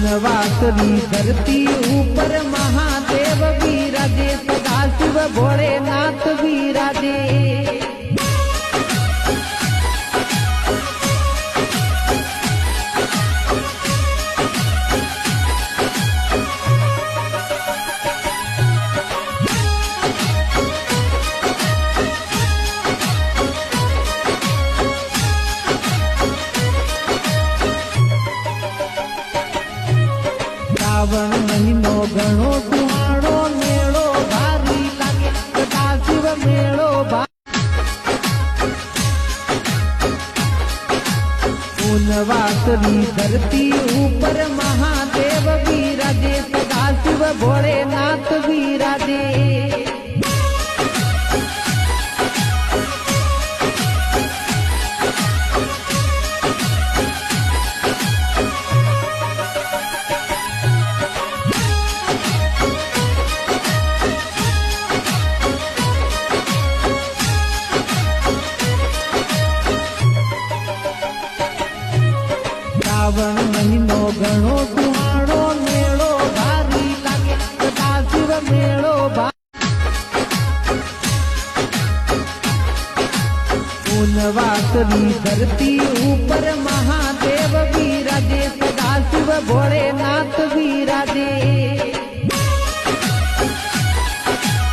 पूनवासरी धरती ऊपर महादेव विराजे, सदा शिव भोलेनाथ विराजे। श्रावण महीनो घणो सुहाणो, मेळो भारी लागे, सदा शिव मेळो पूनवासरी धरती ऊपर महादेव विराजे, सदा शिव भोलेनाथ विराजे। श्रावण महीनो घणो सुहाणो, मेळो भारी लागे, सदा शिव मेळो पूनवासरी धरती ऊपर महादेव विराजे, सदा शिव भोलेनाथ विराजे।